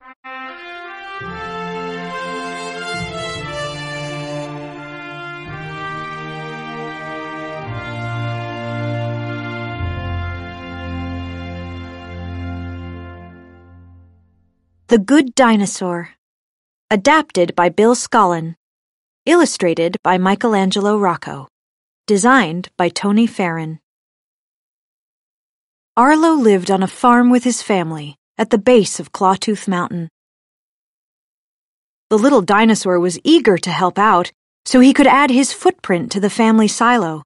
The Good Dinosaur. Adapted by Bill Scollin. Illustrated by Michelangelo Rocco. Designed by Tony Farron. Arlo lived on a farm with his family at the base of Clawtooth Mountain. The little dinosaur was eager to help out so he could add his footprint to the family silo,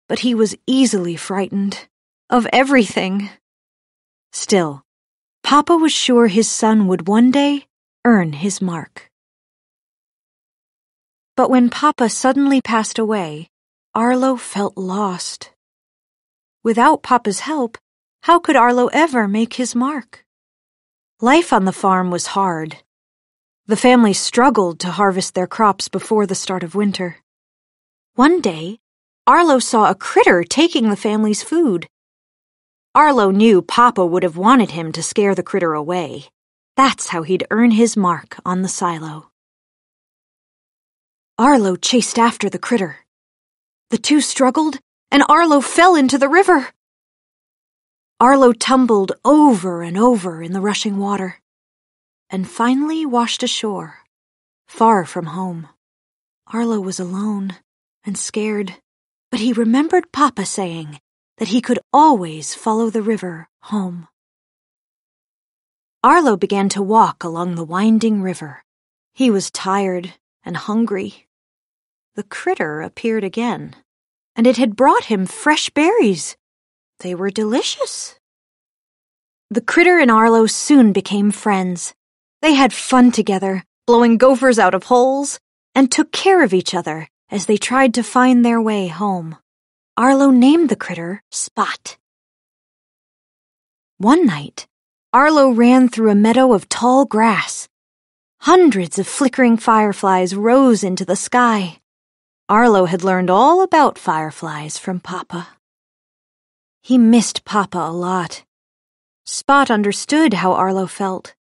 but he was easily frightened of everything. Still, Papa was sure his son would one day earn his mark. But when Papa suddenly passed away, Arlo felt lost. Without Papa's help, how could Arlo ever make his mark? Life on the farm was hard. The family struggled to harvest their crops before the start of winter. One day, Arlo saw a critter taking the family's food. Arlo knew Papa would have wanted him to scare the critter away. That's how he'd earn his mark on the silo. Arlo chased after the critter. The two struggled, and Arlo fell into the river. Arlo tumbled over and over in the rushing water, and finally washed ashore, far from home. Arlo was alone and scared, but he remembered Papa saying that he could always follow the river home. Arlo began to walk along the winding river. He was tired and hungry. The critter appeared again, and it had brought him fresh berries. They were delicious. The critter and Arlo soon became friends. They had fun together, blowing gophers out of holes, and took care of each other as they tried to find their way home. Arlo named the critter Spot. One night, Arlo ran through a meadow of tall grass. Hundreds of flickering fireflies rose into the sky. Arlo had learned all about fireflies from Papa. He missed Papa a lot. Spot understood how Arlo felt.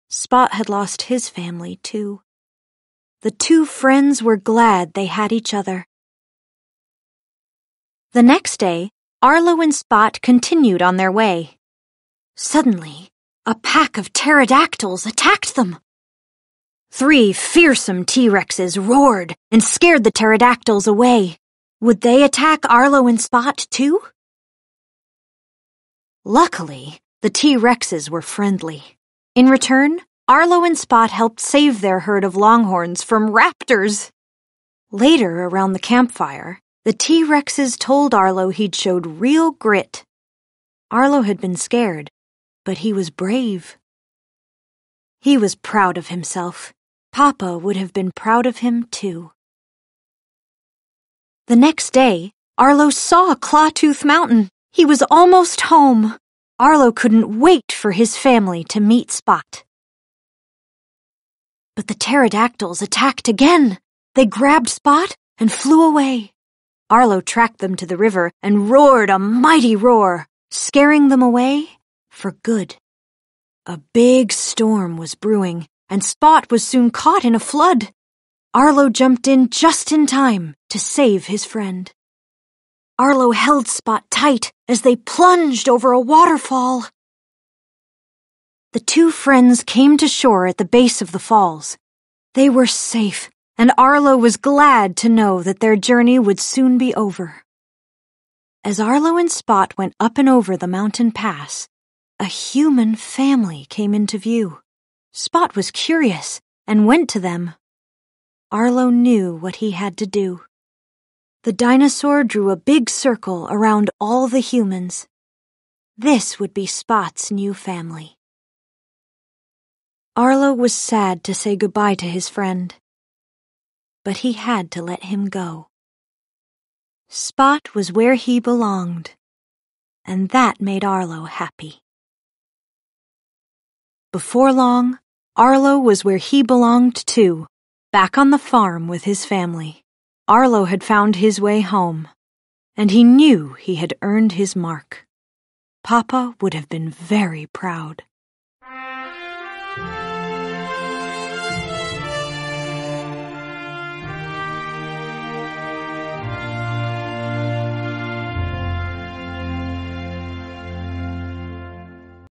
Spot had lost his family, too. The two friends were glad they had each other. The next day, Arlo and Spot continued on their way. Suddenly, a pack of pterodactyls attacked them. 3 fearsome T-Rexes roared and scared the pterodactyls away. Would they attack Arlo and Spot, too? Luckily, the T-Rexes were friendly. In return, Arlo and Spot helped save their herd of longhorns from raptors. Later, around the campfire, the T-Rexes told Arlo he'd showed real grit. Arlo had been scared, but he was brave. He was proud of himself. Papa would have been proud of him, too. The next day, Arlo saw Clawtooth Mountain. He was almost home. Arlo couldn't wait for his family to meet Spot. But the pterodactyls attacked again. They grabbed Spot and flew away. Arlo tracked them to the river and roared a mighty roar, scaring them away for good. A big storm was brewing, and Spot was soon caught in a flood. Arlo jumped in just in time to save his friend. Arlo held Spot tight as they plunged over a waterfall. The two friends came to shore at the base of the falls. They were safe, and Arlo was glad to know that their journey would soon be over. As Arlo and Spot went up and over the mountain pass, a human family came into view. Spot was curious and went to them. Arlo knew what he had to do. The dinosaur drew a big circle around all the humans. This would be Spot's new family. Arlo was sad to say goodbye to his friend, but he had to let him go. Spot was where he belonged, and that made Arlo happy. Before long, Arlo was where he belonged too, back on the farm with his family. Arlo had found his way home, and he knew he had earned his mark. Papa would have been very proud.